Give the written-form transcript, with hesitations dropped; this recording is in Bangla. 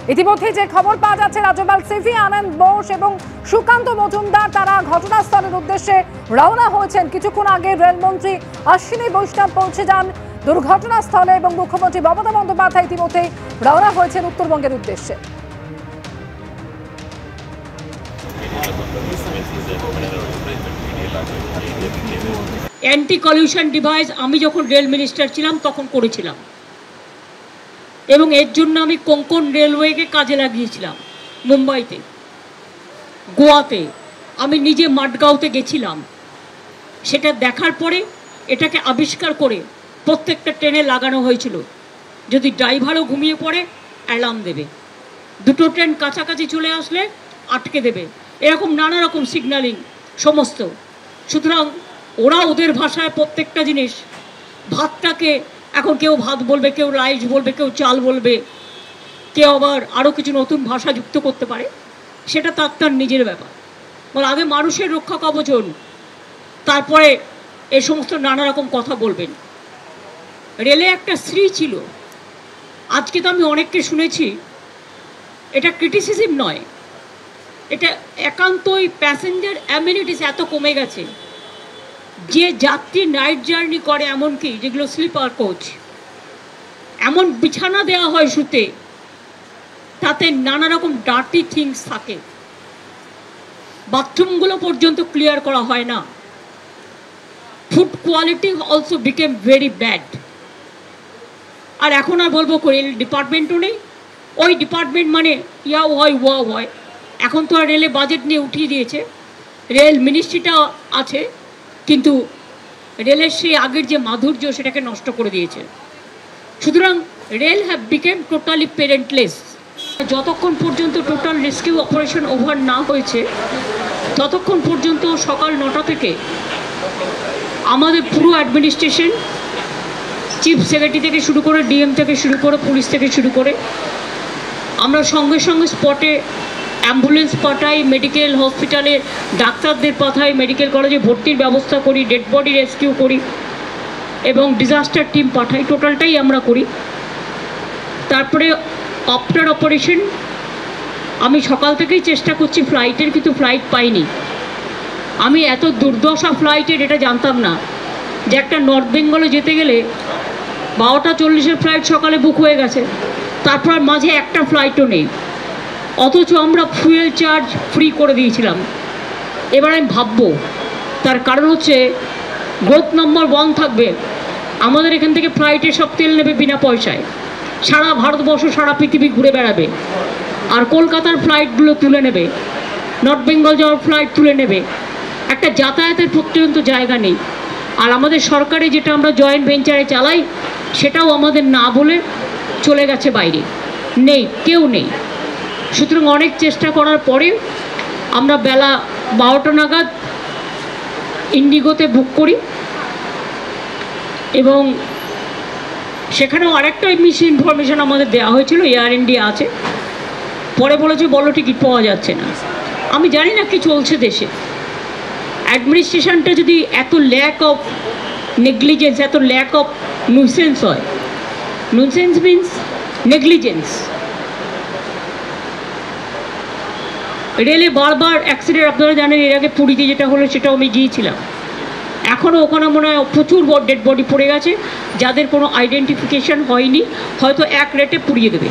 ইতিমধ্যে যে খবর পাওয়া যাচ্ছে, রাজ্যপাল সিভি আনন্দ বোস এবং সুকান্ত মজুমদার তারা ঘটনাস্থলের উদ্দেশ্যে রওনা হয়েছেন। কিছুক্ষণ আগে রেলমন্ত্রী অশ্বিনী বৈষ্ণব পৌঁছে যান দুর্ঘটনাস্থলে এবং মুখ্যমন্ত্রী মমতা বন্দ্যোপাধ্যায় ইতিমধ্যে রওনা হয়েছেন উত্তরবঙ্গের উদ্দেশ্যে। অ্যান্টি কলিউশন ডিভাইস আমি যখন রেল মিনিস্টার ছিলাম তখন করেছিলাম, এবং এর জন্য আমি কোঙ্কণ রেলওয়েকে কাজে লাগিয়েছিলাম। মুম্বাইতে, গোয়াতে, আমি নিজে মাডগাঁওতে গেছিলাম। সেটা দেখার পরে এটাকে আবিষ্কার করে প্রত্যেকটা ট্রেনে লাগানো হয়েছিল, যদি ড্রাইভারও ঘুমিয়ে পড়ে অ্যালার্ম দেবে, দুটো ট্রেন কাছাকাছি চলে আসলে আটকে দেবে, এরকম নানা রকম সিগন্যালিং সমস্ত। সুতরাং ওরা ওদের ভাষায় প্রত্যেকটা জিনিস, ভাতটাকে এখন কেউ ভাত বলবে, কেউ রাইস বলবে, কেউ চাল বলবে, কেউ আবার আরও কিছু নতুন ভাষা যুক্ত করতে পারে, সেটা তার নিজের ব্যাপার। বলে আগে মানুষের রক্ষা কবচ, তারপরে এ সমস্ত নানা রকম কথা বলবেন। রেলে একটা স্ত্রী ছিল, আজকে তো আমি অনেককে শুনেছি, এটা ক্রিটিসিজম নয়, এটা একান্তই প্যাসেঞ্জার অ্যামিনিটিস এত কমে গেছে যে যাত্রী নাইট জার্নি করে, এমনকি যেগুলো স্লিপার কোচ, এমন বিছানা দেওয়া হয় শুতে, তাতে নানা রকম ডার্টি থিংস থাকে, বাথরুমগুলো পর্যন্ত ক্লিয়ার করা হয় না। Food quality also became very bad. আর এখন আর বলবো রেল ডিপার্টমেন্টও নেই, ওই ডিপার্টমেন্ট মানে ইয়াও হয় ওয়াও হয়। এখন তো আর রেলে বাজেট নিয়ে উঠিয়ে দিয়েছে, রেল মিনিস্ট্রিটা আছে, কিন্তু রেলের সেই আগের যে মাধুর্য সেটাকে নষ্ট করে দিয়েছে। সুতরাং রেল হ্যাভ বিকেম টোটালি পেরেন্টলেস। যতক্ষণ পর্যন্ত টোটাল রেস্কিউ অপারেশন ওভার না হয়েছে ততক্ষণ পর্যন্ত সকাল 9টা থেকে আমাদের পুরো অ্যাডমিনিস্ট্রেশন, চিফ সেক্রেটারি থেকে শুরু করে, ডিএম থেকে শুরু করে, পুলিশ থেকে শুরু করে, আমরা সঙ্গে সঙ্গে স্পটে অ্যাম্বুলেন্স পাঠাই, মেডিকেল হসপিটালে ডাক্তারদের পাঠাই, মেডিকেল কলেজে ভর্তির ব্যবস্থা করি, ডেড বডি রেস্কিউ করি এবং ডিজাস্টার টিম পাঠাই, টোটালটাই আমরা করি। তারপরে আফটার অপারেশন আমি সকাল থেকেই চেষ্টা করছি ফ্লাইটের, কিন্তু ফ্লাইট পাইনি। আমি এত দুর্দশা ফ্লাইটের এটা জানতাম না, যে একটা নর্থ বেঙ্গলে যেতে গেলে 12টা 40-এর ফ্লাইট সকালে বুক হয়ে গেছে, তারপর মাঝে একটা ফ্লাইটও নেই, অথচ আমরা ফুয়েল চার্জ ফ্রি করে দিয়েছিলাম। এবার আমি ভাববো, তার কারণ হচ্ছে গ্রোথ নম্বর 1 থাকবে, আমাদের এখান থেকে ফ্লাইটে সব তেল নেবে বিনা পয়সায়, সারা ভারতবর্ষ সারা পৃথিবী ঘুরে বেড়াবে, আর কলকাতার ফ্লাইটগুলো তুলে নেবে, নর্থ বেঙ্গল যাওয়ার ফ্লাইট তুলে নেবে, একটা যাতায়াতের পর্যন্ত জায়গা নেই। আর আমাদের সরকারে যেটা আমরা জয়েন্ট ভেঞ্চারে চালাই সেটাও আমাদের না বলে চলে গেছে বাইরে, নেই, কেউ নেই। সুতরাং অনেক চেষ্টা করার পরে আমরা বেলা 12টা নাগাদ ইন্ডিগোতে বুক করি, এবং সেখানেও আরেকটা মিস ইনফরমেশান আমাদের দেওয়া হয়েছিল, এয়ার ইন্ডিয়া আছে, পরে বলেছে বলো টিকিট পাওয়া যাচ্ছে না। আমি জানি না কি চলছে দেশে, অ্যাডমিনিস্ট্রেশনটা যদি এত ল্যাক অফ নেগলিজেন্স, এত ল্যাক অফ নুসেন্স হয়, নুসেন্স মিন্স নেগলিজেন্স। রেলে বারবার অ্যাক্সিডেন্ট, আপনারা জানেন এর আগে পুরীতে যেটা হলো সেটাও আমি গিয়েছিলাম, এখনও ওখানে মনে হয় প্রচুর ডেড বডি পড়ে গেছে, যাদের কোনো আইডেন্টিফিকেশান হয়নি, হয়তো এক রেটে পুড়িয়ে দেবে।